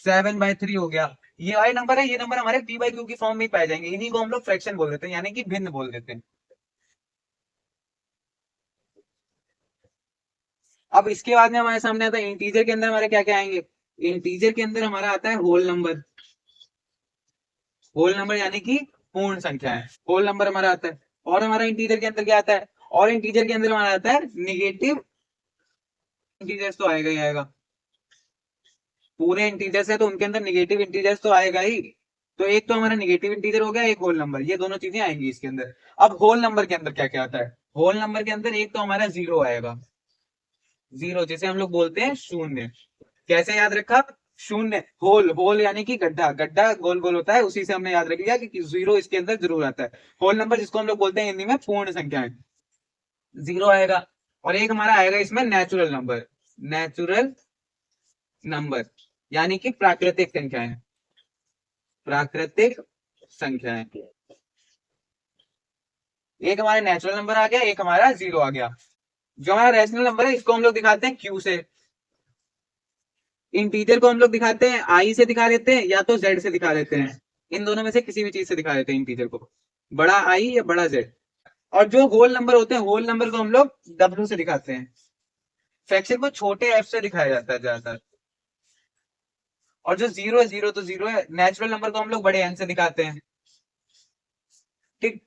7/3 हो गया। ये वाले नंबर है, ये नंबर हमारे पी बाई क्यू की फॉर्म में ही पाए जाएंगे। इन्हीं को हम लोग फ्रैक्शन बोल देते हैं, यानी कि भिन्न बोल देते हैं। अब इसके बाद में हमारे सामने आता है इंटीजर के अंदर हमारे क्या क्या आएंगे। इंटीजर के अंदर हमारा आता है होल नंबर। होल नंबर यानी कि पूर्ण संख्या है, होल नंबर हमारा आता है। और हमारा इंटीजर के अंदर क्या आता है? और इंटीजर के अंदर हमारा आता है निगेटिव इंटीजर्स, तो आएगा ही आएगा। पूरे इंटीजर्स है तो उनके अंदर निगेटिव इंटीजर्स तो आएगा ही। तो एक तो हमारा निगेटिव इंटीजर हो गया, एक होल नंबर, ये दोनों चीजें आएंगी इसके अंदर। अब होल नंबर के अंदर क्या क्या आता है? होल नंबर के अंदर एक तो हमारा जीरो आएगा। जीरो जिसे हम लोग बोलते हैं शून्य। कैसे याद रखा? शून्य, होल, होल यानी कि गड्ढा, गड्ढा गोल गोल होता है, उसी से हमने याद रख लिया कि जीरो इसके अंदर जरूर आता है। होल नंबर जिसको हम लोग बोलते हैं हिंदी में पूर्ण संख्याएं, जीरो आएगा। और एक हमारा आएगा इसमें नेचुरल नंबर। नेचुरल नंबर यानी कि प्राकृतिक संख्याएं, प्राकृतिक संख्याएं। एक हमारा नेचुरल नंबर आ गया, एक हमारा जीरो आ गया। जो हमारा रैशनल नंबर है इसको हम लोग दिखाते हैं क्यू से। इंटीजर को हम लोग दिखाते हैं आई से दिखा देते हैं या तो जेड से दिखा देते हैं, इन दोनों में से किसी भी चीज से दिखा देते हैं इंटीजर को, बड़ा आई या बड़ा जेड। और जो होल नंबर होते हैं, होल नंबर को हम लोग डब्ल्यू से दिखाते हैं। फ्रैक्शन को छोटे एफ से दिखाया जाता है ज्यादातर। और जो जीरो है, जीरो तो जीरो है। नेचुरल नंबर को हम लोग बड़े एन से दिखाते हैं, ठीक।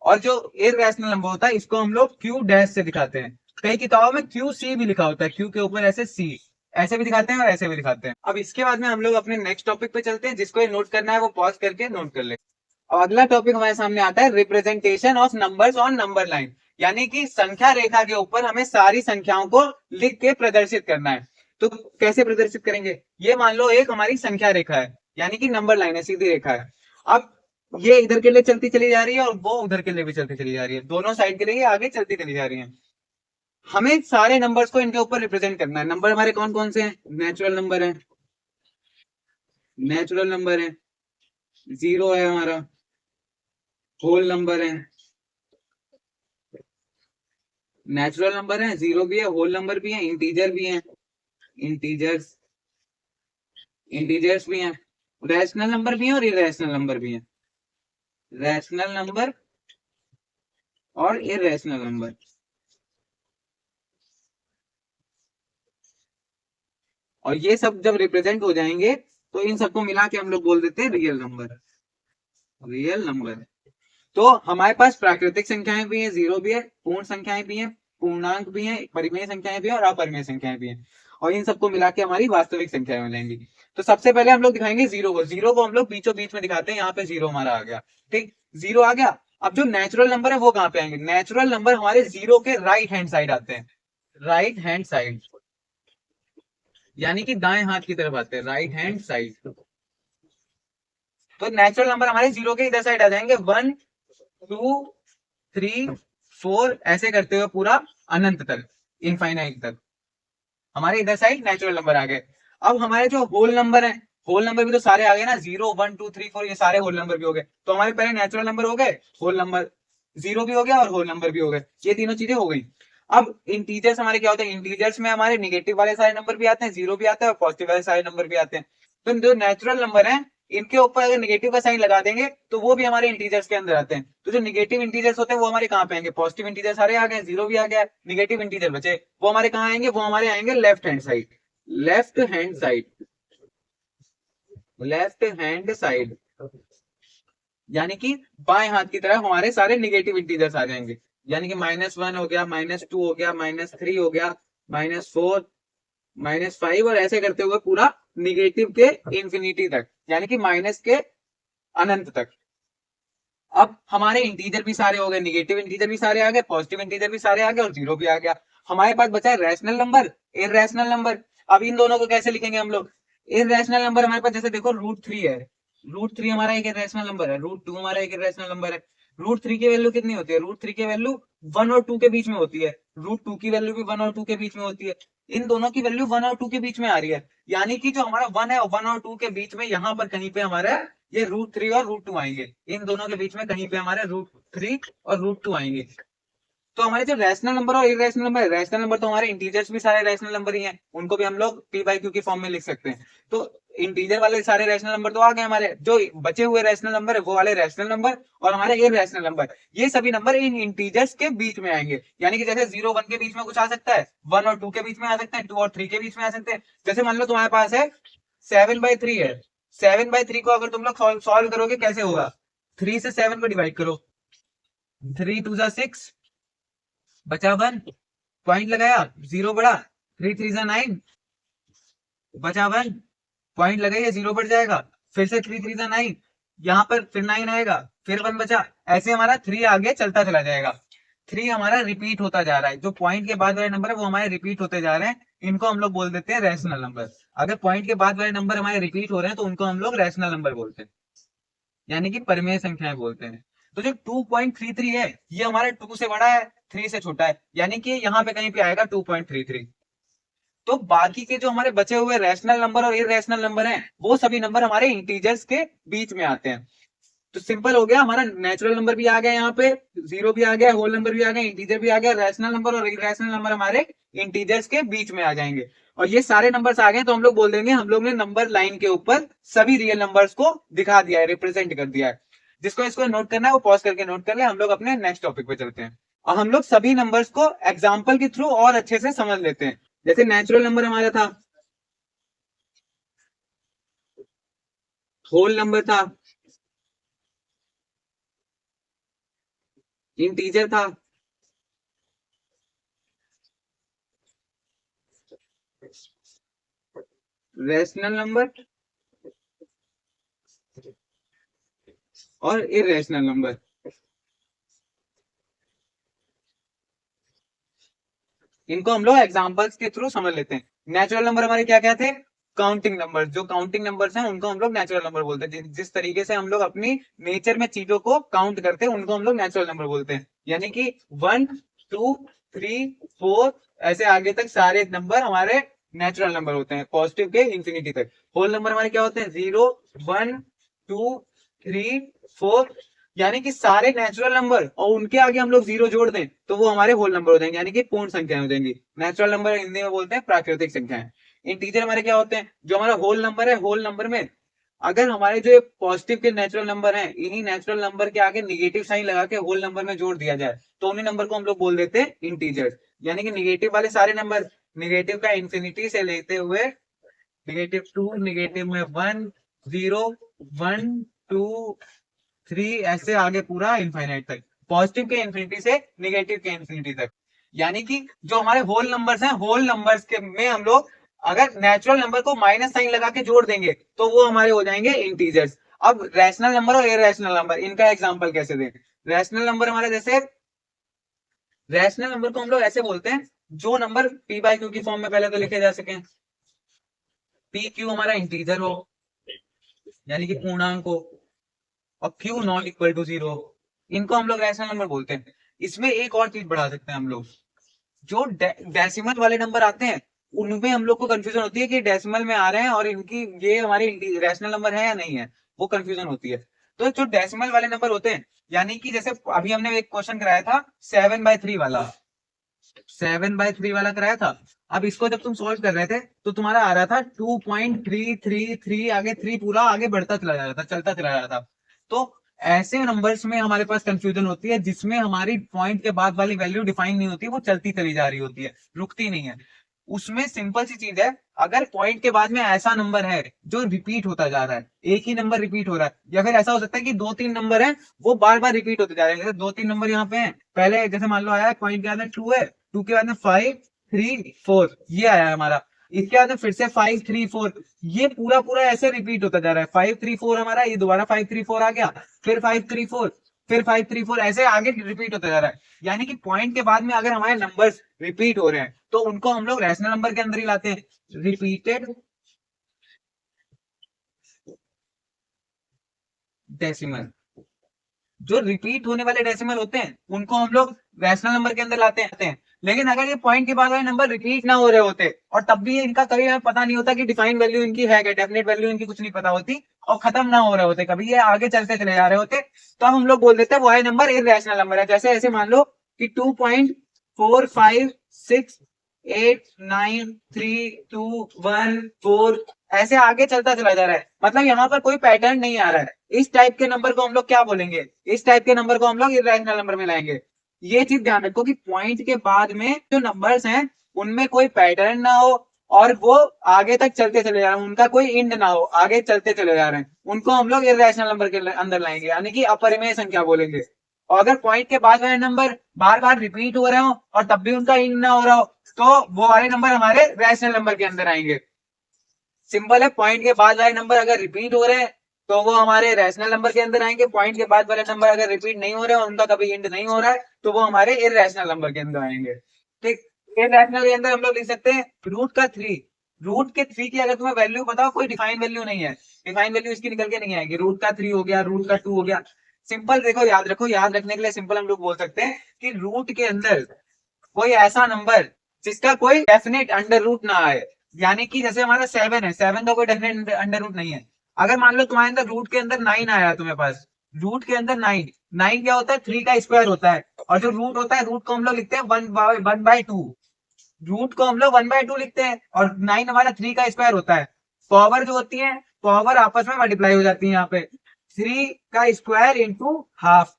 और जो इररेशनल नंबर होता है इसको हम लोग क्यू डैश से दिखाते हैं। कई किताबों में क्यू सी भी लिखा होता है, क्यू के ऊपर ऐसे सी, ऐसे भी दिखाते हैं और ऐसे भी दिखाते हैं। अब इसके बाद में हम लोग अपने नेक्स्ट टॉपिक पे चलते हैं, जिसको ये नोट करना है वो पॉज करके नोट कर ले। और अगला टॉपिक हमारे सामने आता है representation of numbers on number line, यानी कि संख्या रेखा के ऊपर हमें सारी संख्याओं को लिख के प्रदर्शित करना है। तो कैसे प्रदर्शित करेंगे, ये मान लो एक हमारी संख्या रेखा है, यानी कि नंबर लाइन है, सीधी रेखा है। अब ये इधर के लिए चलती चली जा रही है और वो उधर के लिए भी चलती चली जा रही है, दोनों साइड के लिए आगे चलती चली जा रही है। हमें सारे नंबर्स को इनके ऊपर रिप्रेजेंट करना है। नंबर हमारे कौन कौन से हैं, नेचुरल नंबर है, नेचुरल नंबर है, जीरो है हमारा, होल नंबर है, नेचुरल नंबर है, जीरो भी है, होल नंबर भी है, इंटीजर भी है, इंटीजर्स, इंटीजर्स भी हैं, रैशनल नंबर भी है और इरेशनल नंबर भी है, रैशनल नंबर और इरेशनल नंबर। और ये सब जब रिप्रेजेंट हो जाएंगे तो इन सबको मिला के हम लोग बोल देते हैं रियल नंबर, रियल नंबर। तो हमारे पास प्राकृतिक संख्याएं भी हैं, जीरो भी है, पूर्ण संख्याएं भी हैं, पूर्णांक भी हैं, परिमेय संख्याएं भी हैं और अपरिमेय संख्याएं भी हैं। और इन सबको मिला के हमारी वास्तविक संख्याएं हो जाएंगी। तो सबसे पहले हम लोग दिखाएंगे जीरो को। जीरो को हम लोग बीचों बीच में दिखाते हैं, यहाँ पे जीरो हमारा आ गया, ठीक, जीरो आ गया। अब जो नेचुरल नंबर है वो कहाँ पे आएंगे, नेचुरल नंबर हमारे जीरो के राइट हैंड साइड आते हैं, राइट हैंड साइड, यानी कि दाएं हाथ की तरफ आते हैं, राइट हैंड साइड। तो नेचुरल नंबर हमारे जीरो के इधर साइड आ जाएंगे, 1 2 3 4 ऐसे करते हुए पूरा अनंत तक, इनफाइनाइट तक हमारे इधर साइड नेचुरल नंबर आ गए। अब हमारे जो होल नंबर है, होल नंबर भी तो सारे आ गए ना, 0 1 2 3 4, ये सारे होल नंबर भी हो गए। तो हमारे पहले नेचुरल नंबर हो गए, होल नंबर, जीरो भी हो गया और होल नंबर भी हो गए, ये तीनों चीजें हो गई। अब इंटीजर्स हमारे क्या होते हैं, इंटीजर्स में हमारे निगेटिव वाले सारे नंबर भी आते हैं, जीरो भी आता है और पॉजिटिव वाले सारे नंबर भी आते हैं। तो जो नेचुरल नंबर है इनके ऊपर अगर निगेटिव का साइन लगा देंगे तो वो भी हमारे इंटीजर्स के अंदर आते हैं। तो जो निगेटिव इंटीजर्स होते हैं वो हमारे कहाँ पे आएंगे, पॉजिटिव इंटीजर सारे आ गए, जीरो भी आ गया, निगेटिव इंटीजर बचे, वो हमारे कहाँ आएंगे, वो हमारे आएंगे left hand side, left hand side, left hand side, यानी कि बाएं हाथ की तरफ हमारे सारे निगेटिव इंटीजर्स आ जाएंगे। यानी कि -1 हो गया, -2 हो गया, -3 हो गया, -4, -5 और ऐसे करते हुए पूरा निगेटिव के इंफिनिटी तक, यानी कि माइनस के अनंत तक। अब हमारे इंटीजर भी सारे हो गए, निगेटिव इंटीजर भी सारे आ गए, पॉजिटिव इंटीजर भी सारे आ गए और जीरो भी आ गया। हमारे पास बचा है रैशनल नंबर, इररेशनल नंबर। अब इन दोनों को कैसे लिखेंगे हम लोग, इररेशनल नंबर हमारे पास जैसे देखो √3 है, √3 हमारा एक इररेशनल नंबर है, √2 हमारा एक इररेशनल नंबर है। √3 की वैल्यू कितनी होती है, √3 की वैल्यू 1 और 2 के बीच में होती है, √2 की वैल्यू भी 1 और 2 के बीच में होती है। इन दोनों की वैल्यू 1 और 2 के बीच में आ रही है, यानी कि जो हमारा 1 है, 1 और 2 के बीच में यहाँ पर कहीं पे हमारा ये √3 और √2 आएंगे, इन दोनों के बीच में कहीं पे हमारे √3 और √2 आएंगे। तो हमारे जो रैशनल नंबर और इरेशनल नंबर है, रैशनल नंबर तो हमारे इंटीजर्स भी सारे रैशनल नंबर ही हैं, उनको भी हम लोग p बाई क्यू की फॉर्म में लिख सकते हैं। तो इंटीजर वाले सारे रैशनल नंबर तो आ गए, हमारे जो बचे हुए रैशनल नंबर है वो वाले रैशनल नंबर और हमारे इररेशनल नंबर, ये सभी नंबर इन इंटीजर्स के बीच में आएंगे। यानी कि जैसे 0 1 के बीच में कुछ आ सकता है, 1 और 2 के बीच में आ सकता है, 2 और 3 के बीच में आ सकते हैं। जैसे मान लो तुम्हारे पास है 7/3 है, 7/3 को अगर तुम लोग सॉल्व करोगे कैसे होगा, 3 से 7 को डिवाइड करो, 3 2 जा 6, बचा 1, पॉइंट लगाया, 0 बढ़ा, 3 3 जा 9, बचा 1, पॉइंट लगाइए, 0 बढ़ जाएगा, फिर से 3 3 जा 9, यहाँ पर फिर 9 आएगा, फिर 1 बचा, ऐसे हमारा 3 आगे चलता चला जाएगा। 3 हमारा रिपीट होता जा रहा है, जो पॉइंट के बाद वाले नंबर है वो हमारे रिपीट होते जा रहे हैं, इनको हम लोग बोल देते हैं रैशनल नंबर। अगर पॉइंट के बाद वाले नंबर हमारे रिपीट हो रहे हैं तो उनको हम लोग रैशनल नंबर बोलते हैं, यानी कि परिमेय संख्याएं बोलते हैं। तो जो 2.33 है ये हमारे 2 से बड़ा है, 3 से छोटा है, यानी कि यहाँ पे कहीं पे आएगा 2.33। तो बाकी के जो हमारे बचे हुए रैशनल नंबर और इररेशनल नंबर हैं वो सभी नंबर हमारे इंटीजर्स के बीच में आते हैं। तो सिंपल हो गया, हमारा नेचुरल नंबर भी आ गया, यहाँ पे जीरो भी आ गया, होल नंबर भी आ गया, इंटीजर भी आ गया, रैशनल नंबर और इरेशनल नंबर हमारे इंटीजर्स के बीच में आ जाएंगे। और ये सारे नंबर्स आ गए तो हम लोग बोल देंगे हम लोग ने नंबर लाइन के ऊपर सभी रियल नंबर्स को दिखा दिया है, रिप्रेजेंट कर दिया है। जिसको इसको नोट करना है वो पॉज करके नोट कर ले, हम लोग अपने नेक्स्ट टॉपिक पे चलते हैं। और हम लोग सभी नंबर्स को एग्जाम्पल के थ्रू और अच्छे से समझ लेते हैं। जैसे नेचुरल नंबर हमारा था, होल नंबर था, इंटीजर था, रैशनल नंबर और इरेशनल नंबर। इनको हम लोग एग्जांपल्स के थ्रू समझ लेते हैं। नेचुरल नंबर हमारे क्या क्या थे? Counting number. जो काउंटिंग नंबर्स हैं उनको हम लोग नेचुरल नंबर बोलते हैं। जिस तरीके से हम लोग अपनी नेचर में चीजों को काउंट करते हैं उनको हम लोग नेचुरल नंबर बोलते हैं। यानी कि 1 2 3 4 ऐसे आगे तक सारे नंबर हमारे नेचुरल नंबर होते हैं, पॉजिटिव के इंफिनिटी तक। होल नंबर हमारे क्या होते हैं? 0 1 2 3 4, यानी कि सारे नेचुरल नंबर और उनके आगे हम लोग जीरो जोड़ दें तो वो हमारे होल नंबर हो जाएंगे, यानी कि पूर्ण संख्याएं हो जाएंगी। नेचुरल नंबर हिंदी में बोलते हैं प्राकृतिक संख्याएं। इंटीजर हमारे क्या होते हैं? जो हमारा होल नंबर है, होल नंबर में अगर हमारे जो पॉजिटिव के नेचुरल नंबर हैं, इन्हीं नेचुरल नंबर के आगे निगेटिव साइन लगा के होल नंबर में जोड़ दिया जाए तो उन्हीं नंबर को हम लोग बोल देते हैं इंटीजर। यानी कि निगेटिव वाले सारे नंबर, निगेटिव का इंफिनिटी से लेते हुए -2, निगेटिव में 1 0 1 2 3 ऐसे आगे पूरा इनफाइनाइट तक, पॉजिटिव के इंफिनिटी से निगेटिव के इंफिनिटी तक। यानी कि जो हमारे होल नंबर्स हैं, होल नंबर्स के में हम लोग अगर नेचुरल नंबर को माइनस साइन लगा के जोड़ देंगे तो वो हमारे हो जाएंगे इंटीजर्स। अब रैशनल नंबर और इरेशनल नंबर, इनका एग्जांपल कैसे दें? रैशनल नंबर हमारे जैसे, रैशनल नंबर को हम लोग ऐसे बोलते हैं जो नंबर पी बाय क्यू की फॉर्म में पहले तो लिखे जा सके। पी क्यू हमारा इंटीजर हो, यानी कि पूर्णांक हो, और क्यू नॉट इक्वल टू 0, इनको हम लोग रैशनल नंबर बोलते हैं। इसमें एक और चीज बढ़ा सकते हैं हम लोग, जो डेसिमल वाले नंबर आते हैं उनमें हम लोग को कंफ्यूजन होती है कि डेसिमल में आ रहे हैं और इनकी ये हमारे रैशनल नंबर है या नहीं है, वो कंफ्यूजन होती है। तो जो डेसिमल वाले नंबर होते हैं, यानी कि जैसे अभी हमने एक क्वेश्चन कराया था 7/3 वाला, 7/3 वाला कराया था। अब इसको जब तुम सॉल्व कर रहे थे तो तुम्हारा आ रहा था 2.333, आगे 3 पूरा आगे बढ़ता चला जा रहा था, चलता चला जा रहा था। तो ऐसे नंबर्स में हमारे पास कंफ्यूजन होती है जिसमें हमारी पॉइंट के बाद वाली वैल्यू डिफाइन नहीं होती, वो चलती चली जा रही होती है, रुकती नहीं है। उसमें सिंपल सी चीज है, अगर पॉइंट के बाद में ऐसा नंबर है जो रिपीट होता जा रहा है, एक ही नंबर रिपीट हो रहा है, या फिर ऐसा हो सकता है कि 2-3 नंबर है वो बार बार रिपीट होते जा रहे हैं। जैसे 2-3 नंबर यहाँ पे हैं, पहले जैसे मान लो आया पॉइंट के बाद में 2 है, 2 के बाद में 5 3 4 ये आया है हमारा, इसके बाद में फिर से 5 3 4, ये पूरा पूरा ऐसे रिपीट होता जा रहा है। 5 3 4 हमारा, ये दोबारा 5 3 4 आ गया, फिर 5 3 4, फिर 5 3 4, ऐसे आगे रिपीट होता जा रहा है। यानी कि पॉइंट के बाद में अगर हमारे नंबर्स रिपीट हो रहे हैं तो उनको हम लोग रैशनल नंबर के अंदर ही लाते हैं। रिपीटेड डेसिमल, जो रिपीट होने वाले डेसिमल होते हैं उनको हम लोग रैशनल नंबर के अंदर लाते हैं। लेकिन अगर ये पॉइंट के बाद वाले नंबर रिपीट ना हो रहे होते और तब भी इनका कभी हमें पता नहीं होता कि डिफाइन वैल्यू इनकी है क्या, डेफिनेट वैल्यू इनकी कुछ नहीं पता होती, और खत्म ना हो रहे होते, कभी ये आगे चलते चले जा रहे होते, तो हम लोग बोल देते हैं वो नंबर इररेशनल नंबर है। जैसे ऐसे मान लो कि 2.456893214 ऐसे आगे चलता चला जा रहा है, मतलब यहाँ पर कोई पैटर्न नहीं आ रहा है। इस टाइप के नंबर को हम लोग क्या बोलेंगे? इस टाइप के नंबर को हम लोग इररेशनल नंबर में लाएंगे। ये चीज ध्यान रखो कि पॉइंट के बाद में जो नंबर्स हैं उनमें कोई पैटर्न ना हो और वो आगे तक चलते चले जा रहे हैं, उनका कोई इंड ना हो, आगे चलते चले जा रहे हैं, उनको हम लोग इररेशनल नंबर के अंदर लाएंगे, यानी कि अपरिमेय संख्या बोलेंगे। और अगर पॉइंट के बाद वाले नंबर बार बार रिपीट हो रहे हो और तब भी उनका इंड ना हो रहा हो तो वो वाले नंबर हमारे रैशनल नंबर के अंदर आएंगे। सिंपल है, पॉइंट के बाद वाले नंबर अगर रिपीट हो रहे हैं तो वो हमारे रैशनल नंबर के अंदर आएंगे, पॉइंट के बाद वाले नंबर अगर रिपीट नहीं हो रहे और उनका कभी इंड नहीं हो रहा है तो वो हमारे इररेशनल नंबर के अंदर आएंगे। ठीक, इररेशनल के अंदर हम लोग लिख सकते हैं रूट का 3, रूट के 3 की अगर तुम्हें वैल्यू बताओ, कोई डिफाइन वैल्यू नहीं है, डिफाइन वैल्यू इसकी निकल के नहीं आएगी। रूट का 3 हो गया, रूट का 2 हो गया। सिंपल देखो, याद रखो, याद रखने के लिए सिंपल हम लोग बोल सकते हैं कि रूट के अंदर कोई ऐसा नंबर जिसका कोई डेफिनेट अंडर रूट ना आए, यानी कि जैसे हमारा 7 है, 7 का कोई डेफिनेट अंडर रूट नहीं है। अगर मान लो तुम्हारे अंदर रूट के अंदर 9 आया, तुम्हें पास रूट के अंदर 9, 9 क्या होता है, 3 का स्क्वायर होता है। और जो रूट होता है, रूट को हम लोग लिखते हैं 1/2, रूट को हम लोग 1/2 लिखते हैं, और 9 हमारा 3 का स्क्वायर होता है। पावर जो होती है, पावर आपस में मल्टीप्लाई हो जाती है। यहाँ पे 3 का स्क्वायर इंटू हाफ,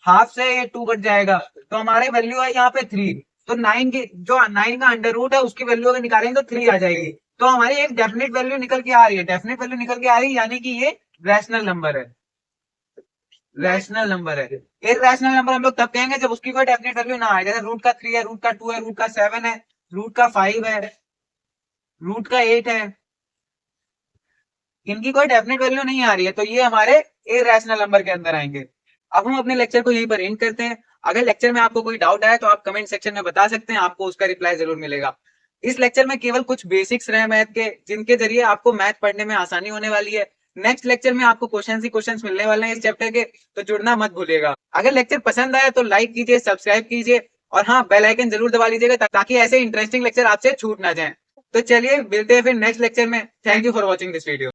हाफ से ये 2 कट जाएगा, तो हमारे वैल्यू है यहाँ पे 3। तो 9 की जो 9 का अंडर रूट है उसकी वैल्यू अगर निकालेंगे तो 3 आ जाएगी। तो हमारी एक डेफिनेट वैल्यू निकल के आ रही है, डेफिनेट वैल्यू निकल के आ रही है, यानी कि ये रैशनल नंबर है, रैशनल नंबर है। इरैशनल नंबर हम लोग तब कहेंगे जब उसकी कोई डेफिनेट वैल्यू ना आए, जैसे रूट का 3 है, रूट का 2 है, रूट का 7 है, रूट का 5 है, रूट का 8 है, इनकी कोई डेफिनेट वैल्यू नहीं आ रही है, तो ये हमारे इरैशनल नंबर के अंदर आएंगे। अब हम अपने लेक्चर को यहीं पर एंड करते हैं। अगर लेक्चर में आपको कोई डाउट आया तो आप कमेंट सेक्शन में बता सकते हैं, आपको उसका रिप्लाई जरूर मिलेगा। इस लेक्चर में केवल कुछ बेसिक्स रहे मैथ के, जिनके जरिए आपको मैथ पढ़ने में आसानी होने वाली है। नेक्स्ट लेक्चर में आपको क्वेश्चन ही क्वेश्चन मिलने वाले हैं इस चैप्टर के, तो जुड़ना मत भूलिएगा। अगर लेक्चर पसंद आया तो लाइक कीजिए, सब्सक्राइब कीजिए, और हाँ, बेल आइकन जरूर दबा लीजिएगा ताकि ऐसे इंटरेस्टिंग लेक्चर आपसे छूट ना जाए। तो चलिए मिलते हैं फिर नेक्स्ट लेक्चर में। Thank you for watching this video.